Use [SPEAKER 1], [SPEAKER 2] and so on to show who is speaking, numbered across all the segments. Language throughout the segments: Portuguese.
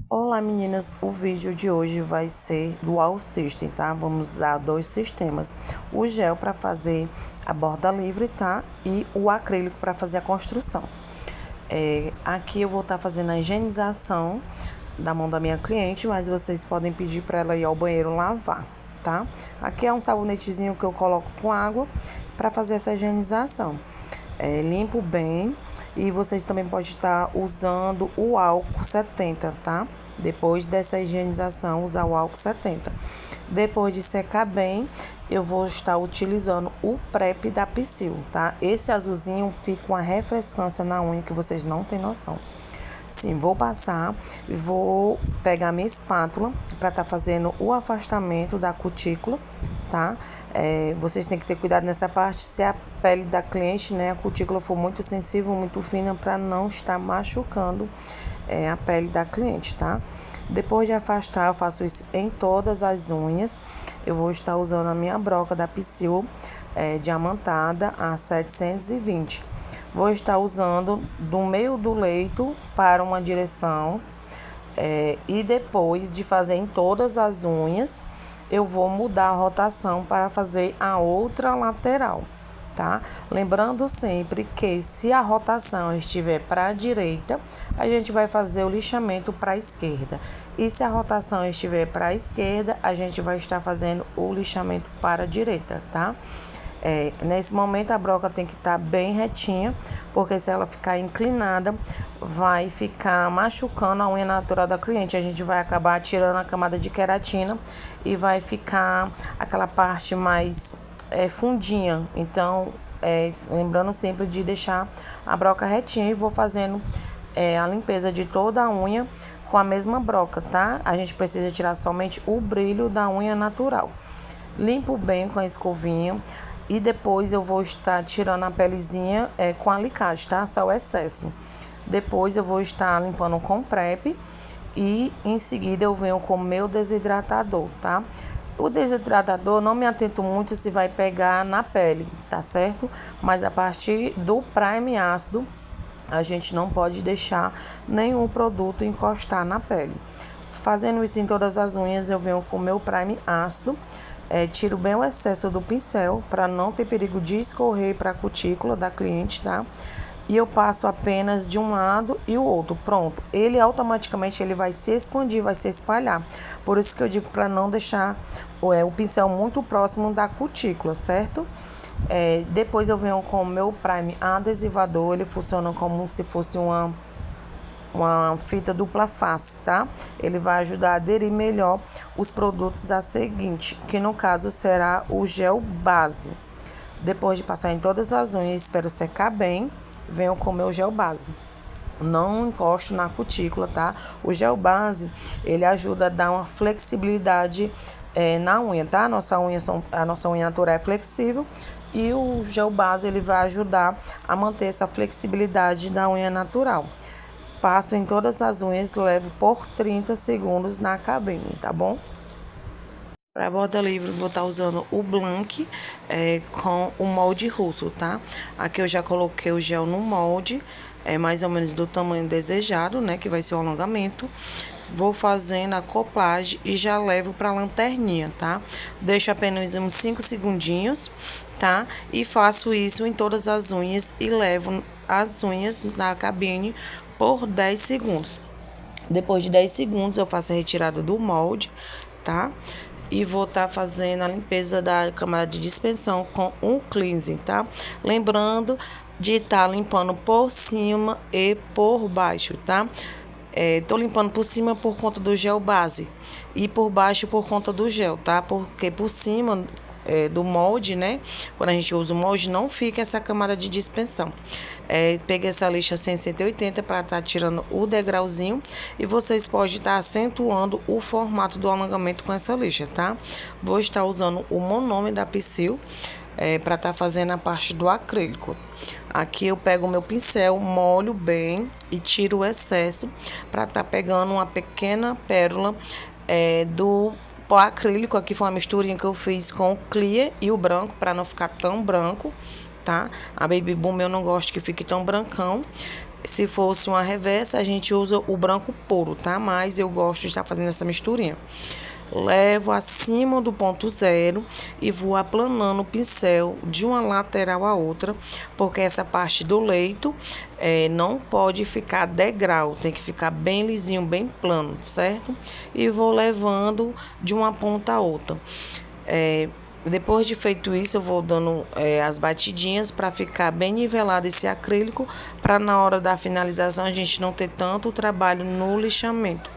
[SPEAKER 1] Olá meninas, o vídeo de hoje vai ser Dual System, tá? Vamos usar dois sistemas, o gel para fazer a borda livre, tá? E o acrílico para fazer a construção. Aqui eu vou estar fazendo a higienização da mão da minha cliente, mas vocês podem pedir para ela ir ao banheiro lavar, tá? Aqui é um sabonetezinho que eu coloco com água para fazer essa higienização. Limpo bem e vocês também podem estar usando o álcool 70, tá? Depois dessa higienização, usar o álcool 70. Depois de secar bem, eu vou estar utilizando o PrEP da Psyll, tá? Esse azulzinho fica uma refrescância na unha que vocês não têm noção. Sim, vou passar e vou pegar minha espátula para estar fazendo o afastamento da cutícula, tá? Vocês têm que ter cuidado nessa parte, se a pele da cliente, né, a cutícula for muito sensível, muito fina, para não estar machucando a pele da cliente, tá? Depois de afastar, eu faço isso em todas as unhas. Eu vou estar usando a minha broca da Psyll diamantada a 720. Vou estar usando do meio do leito para uma direção e depois de fazer em todas as unhas, eu vou mudar a rotação para fazer a outra lateral, tá? Lembrando sempre que se a rotação estiver para a direita, a gente vai fazer o lixamento para a esquerda. E se a rotação estiver para a esquerda, a gente vai estar fazendo o lixamento para a direita, tá? Nesse momento a broca tem que estar bem retinha, porque se ela ficar inclinada, vai ficar machucando a unha natural da cliente. A gente vai acabar tirando a camada de queratina e vai ficar aquela parte mais fundinha. Então, lembrando sempre de deixar a broca retinha e vou fazendo a limpeza de toda a unha com a mesma broca, tá? A gente precisa tirar somente o brilho da unha natural. Limpo bem com a escovinha. E depois eu vou estar tirando a pelezinha com alicate, tá? Só o excesso. Depois eu vou estar limpando com PrEP e em seguida eu venho com o meu desidratador, tá? O desidratador não me atento muito se vai pegar na pele, tá certo? Mas a partir do prime ácido, a gente não pode deixar nenhum produto encostar na pele. Fazendo isso em todas as unhas, eu venho com o meu prime ácido. Tiro bem o excesso do pincel para não ter perigo de escorrer para a cutícula da cliente, tá? E eu passo apenas de um lado e o outro, pronto. Ele automaticamente vai se expandir, vai se espalhar. Por isso que eu digo para não deixar o pincel muito próximo da cutícula, certo? Depois eu venho com o meu prime adesivador, ele funciona como se fosse uma fita dupla face, tá? Ele vai ajudar a aderir melhor os produtos a seguinte, que no caso será o gel base. Depois de passar em todas as unhas, espero secar bem, venho com o meu gel base. Não encosto na cutícula, tá? O gel base, ele ajuda a dar uma flexibilidade na unha, tá? A nossa unha natural é flexível e o gel base, ele vai ajudar a manter essa flexibilidade da unha natural. Passo em todas as unhas, levo por 30 segundos na cabine, tá bom? Para borda livre, vou estar usando o Blank com o molde russo, tá? Aqui eu já coloquei o gel no molde, mais ou menos do tamanho desejado, né? Que vai ser o alongamento. Vou fazendo a acoplagem e já levo para a lanterninha, tá? Deixo apenas uns 5 segundinhos, tá? E faço isso em todas as unhas e levo as unhas na cabine por 10 segundos. Depois de 10 segundos, eu faço a retirada do molde, tá? E vou estar fazendo a limpeza da camada de dispensão com um cleansing, tá? Lembrando de estar limpando por cima e por baixo, tá? Tô limpando por cima por conta do gel base e por baixo por conta do gel, tá? Porque por cima do molde, né? Quando a gente usa o molde, não fica essa camada de dispensão. Peguei essa lixa 180 para estar tirando o degrauzinho e vocês podem estar acentuando o formato do alongamento com essa lixa, tá? Vou estar usando o monômero da Psyll para estar fazendo a parte do acrílico. Aqui eu pego o meu pincel, molho bem e tiro o excesso para estar pegando uma pequena pérola do pó acrílico. Aqui foi uma misturinha que eu fiz com o clear e o branco para não ficar tão branco, tá? A Baby Boom eu não gosto que fique tão brancão. Se fosse uma reversa, a gente usa o branco puro, tá? Mas eu gosto de estar fazendo essa misturinha. Levo acima do ponto zero e vou aplanando o pincel de uma lateral a outra, porque essa parte do leito não pode ficar degrau, tem que ficar bem lisinho, bem plano, certo? E vou levando de uma ponta a outra. Depois de feito isso, eu vou dando as batidinhas para ficar bem nivelado esse acrílico, para na hora da finalização a gente não ter tanto trabalho no lixamento,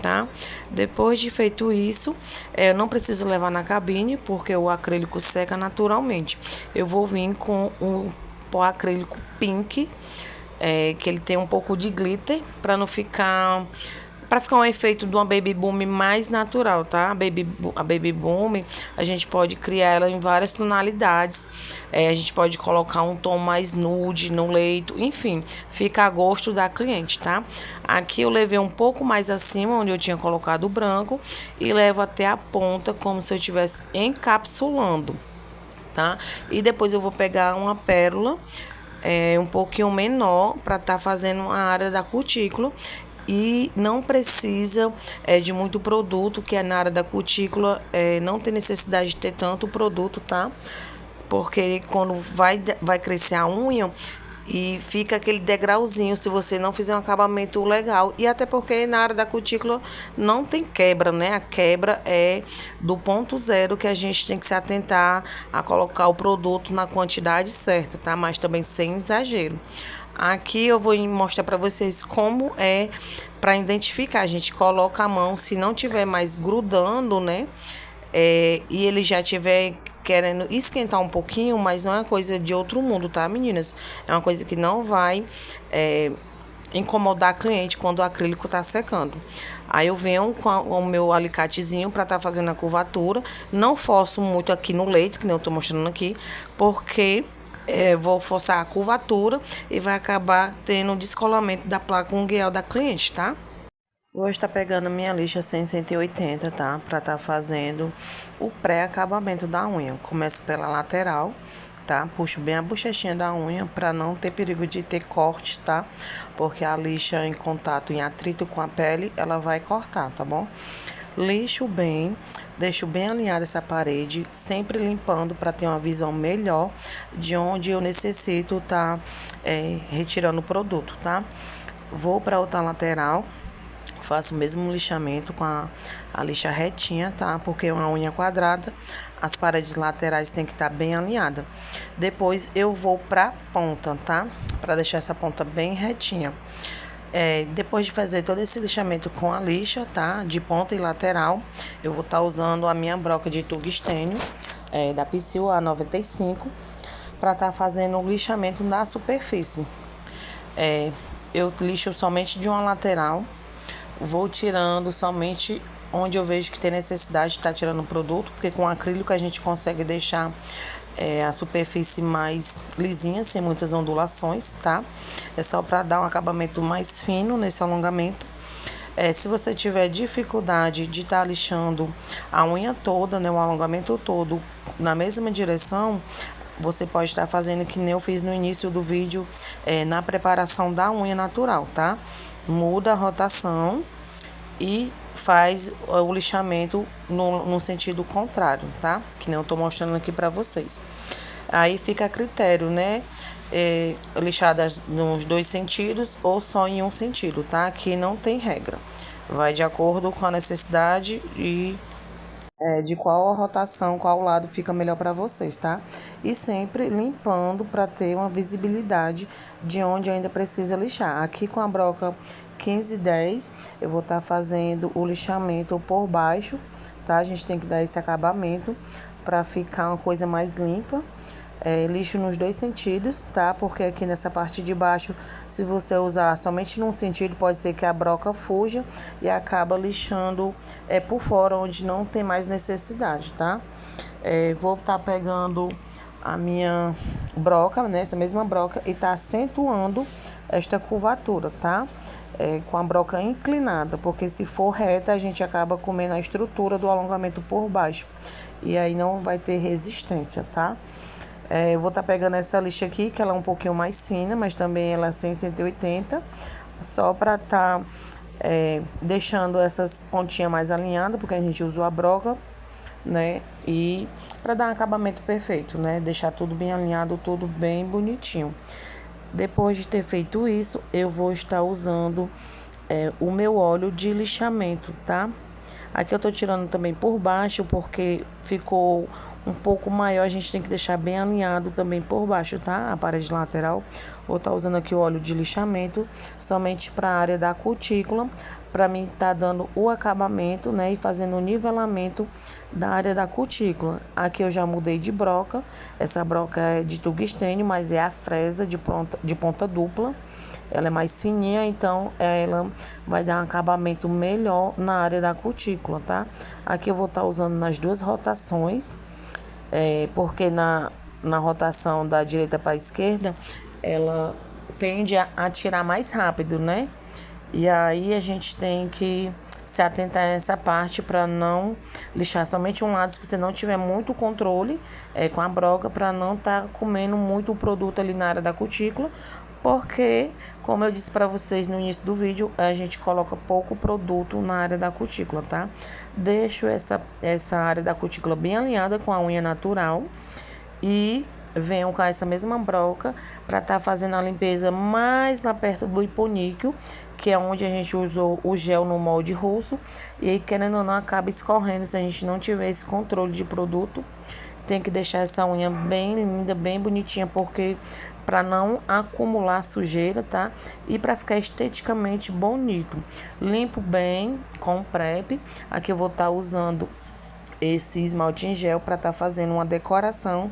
[SPEAKER 1] tá? Depois de feito isso, eu não preciso levar na cabine, porque o acrílico seca naturalmente. Eu vou vir com o pó acrílico pink, que ele tem um pouco de glitter, para não ficar... Para ficar um efeito de uma Baby Boom mais natural, tá? A Baby Boom, a gente pode criar ela em várias tonalidades. A gente pode colocar um tom mais nude no leito. Enfim, fica a gosto da cliente, tá? Aqui eu levei um pouco mais acima, onde eu tinha colocado o branco. E levo até a ponta, como se eu estivesse encapsulando, tá? E depois eu vou pegar uma pérola um pouquinho menor, para estar fazendo a área da cutícula. E não precisa de muito produto, que é na área da cutícula, não tem necessidade de ter tanto produto, tá? Porque quando vai crescer a unha e fica aquele degrauzinho, se você não fizer um acabamento legal. E até porque na área da cutícula não tem quebra, né? A quebra é do ponto zero, que a gente tem que se atentar a colocar o produto na quantidade certa, tá? Mas também sem exagero. Aqui eu vou mostrar para vocês como é para identificar. A gente coloca a mão, se não tiver mais grudando, né? E ele já tiver querendo esquentar um pouquinho, mas não é coisa de outro mundo, tá, meninas? É uma coisa que não vai incomodar a cliente quando o acrílico tá secando. Aí eu venho com o meu alicatezinho para estar fazendo a curvatura. Não forço muito aqui no leito, que nem eu tô mostrando aqui, porque... vou forçar a curvatura e vai acabar tendo um descolamento da placa unguial da cliente, tá? Vou estar pegando a minha lixa 180, tá? Pra estar fazendo o pré-acabamento da unha. Começo pela lateral, tá? Puxo bem a bochechinha da unha pra não ter perigo de ter cortes, tá? Porque a lixa em contato, em atrito com a pele, ela vai cortar, tá bom? Lixo bem, deixo bem alinhada essa parede, sempre limpando para ter uma visão melhor de onde eu necessito tá retirando o produto, tá? Vou para outra lateral, faço o mesmo lixamento com a lixa retinha, tá? Porque é uma unha quadrada, as paredes laterais tem que estar bem alinhada. Depois eu vou para ponta, tá? Para deixar essa ponta bem retinha. Depois de fazer todo esse lixamento com a lixa, tá? De ponta e lateral, eu vou estar usando a minha broca de tungstênio, da Psyu A95, para estar fazendo o lixamento da superfície. Eu lixo somente de uma lateral, vou tirando somente onde eu vejo que tem necessidade de estar tirando o produto, porque com acrílico a gente consegue deixar a superfície mais lisinha, sem muitas ondulações, tá? É só para dar um acabamento mais fino nesse alongamento. Se você tiver dificuldade de estar lixando a unha toda, né, o alongamento todo na mesma direção, você pode estar fazendo que nem eu fiz no início do vídeo, na preparação da unha natural, tá? Muda a rotação e faz o lixamento no sentido contrário, tá? Que nem eu tô mostrando aqui pra vocês. Aí fica a critério, né? Lixar nos dois sentidos ou só em um sentido, tá? Aqui não tem regra. Vai de acordo com a necessidade e de qual a rotação, qual lado fica melhor para vocês, tá? E sempre limpando para ter uma visibilidade de onde ainda precisa lixar. Aqui com a broca 1510, eu vou estar fazendo o lixamento por baixo, tá? A gente tem que dar esse acabamento para ficar uma coisa mais limpa. Lixo nos dois sentidos, tá? Porque aqui nessa parte de baixo, se você usar somente num sentido, pode ser que a broca fuja e acaba lixando por fora, onde não tem mais necessidade, tá? Vou estar pegando a minha broca, né? Essa mesma broca, e tá acentuando esta curvatura, tá? Com a broca inclinada, porque se for reta, a gente acaba comendo a estrutura do alongamento por baixo. E aí não vai ter resistência, tá? Eu vou estar pegando essa lixa aqui, que ela é um pouquinho mais fina, mas também ela é 180, só para estar deixando essas pontinhas mais alinhadas, porque a gente usou a broca, né? E para dar um acabamento perfeito, né? Deixar tudo bem alinhado, tudo bem bonitinho. Depois de ter feito isso, eu vou estar usando o meu óleo de lixamento, tá? Aqui eu tô tirando também por baixo, porque ficou um pouco maior, a gente tem que deixar bem alinhado também por baixo, tá? A parede lateral. Vou estar usando aqui o óleo de lixamento, somente para a área da cutícula, para mim tá dando o acabamento, né? E fazendo o nivelamento da área da cutícula. Aqui eu já mudei de broca, essa broca é de tungstênio, mas é a fresa de ponta dupla. Ela é mais fininha, então ela vai dar um acabamento melhor na área da cutícula, tá? Aqui eu vou estar usando nas duas rotações, porque na rotação da direita para a esquerda, ela tende a tirar mais rápido, né? E aí a gente tem que se atentar a essa parte para não lixar somente um lado, se você não tiver muito controle com a broca, para não estar comendo muito o produto ali na área da cutícula, porque, como eu disse para vocês no início do vídeo, a gente coloca pouco produto na área da cutícula, tá? Deixo essa área da cutícula bem alinhada com a unha natural e venho com essa mesma broca para estar fazendo a limpeza mais lá perto do hiponíqueo, que é onde a gente usou o gel no molde russo, e aí, querendo ou não, acaba escorrendo se a gente não tiver esse controle de produto. Tem que deixar essa unha bem linda, bem bonitinha, porque para não acumular sujeira, tá? E para ficar esteticamente bonito. Limpo bem com o PrEP. Aqui eu vou estar usando esse esmalte em gel para estar fazendo uma decoração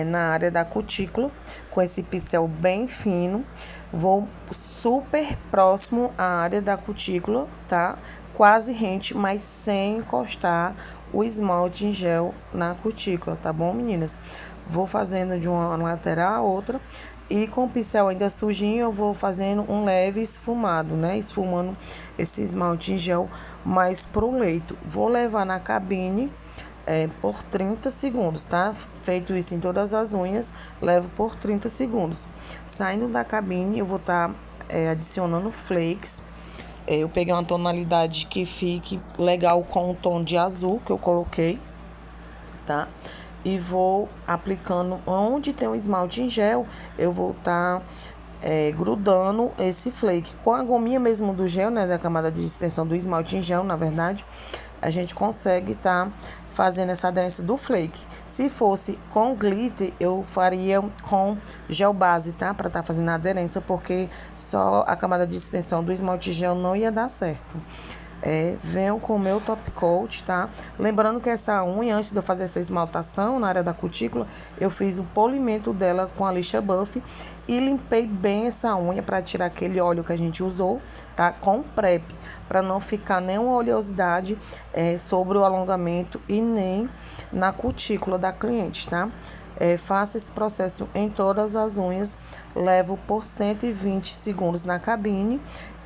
[SPEAKER 1] na área da cutícula, com esse pincel bem fino. Vou super próximo à área da cutícula, tá? Quase rente, mas sem encostar o esmalte em gel na cutícula, tá bom, meninas? Vou fazendo de uma lateral a outra e com o pincel ainda sujinho eu vou fazendo um leve esfumado, né? Esfumando esse esmalte em gel mais pro leito. Vou levar na cabine por 30 segundos, tá? Feito isso em todas as unhas, levo por 30 segundos. Saindo da cabine, eu vou estar adicionando flakes. Eu peguei uma tonalidade que fique legal com o tom de azul que eu coloquei, tá? E vou aplicando onde tem o esmalte em gel, eu vou estar grudando esse flake. Com a gominha mesmo do gel, né, da camada de dispersão do esmalte em gel, na verdade, a gente consegue estar fazendo essa aderência do flake. Se fosse com glitter, eu faria com gel base, tá? Para estar fazendo a aderência, porque só a camada de dispersão do esmalte gel não ia dar certo. Venho com o meu top coat, tá? Lembrando que essa unha, antes de eu fazer essa esmaltação na área da cutícula, eu fiz o polimento dela com a lixa buff e limpei bem essa unha para tirar aquele óleo que a gente usou, tá? Com PrEP, para não ficar nenhuma oleosidade sobre o alongamento e nem na cutícula da cliente, tá? Faço esse processo em todas as unhas, levo por 120 segundos na cabine.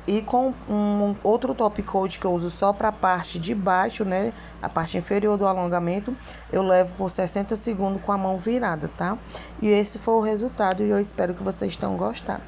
[SPEAKER 1] E com um outro top coat que eu uso só para a parte de baixo, né? A parte inferior do alongamento, eu levo por 60 segundos com a mão virada, tá? E esse foi o resultado e eu espero que vocês tenham gostado.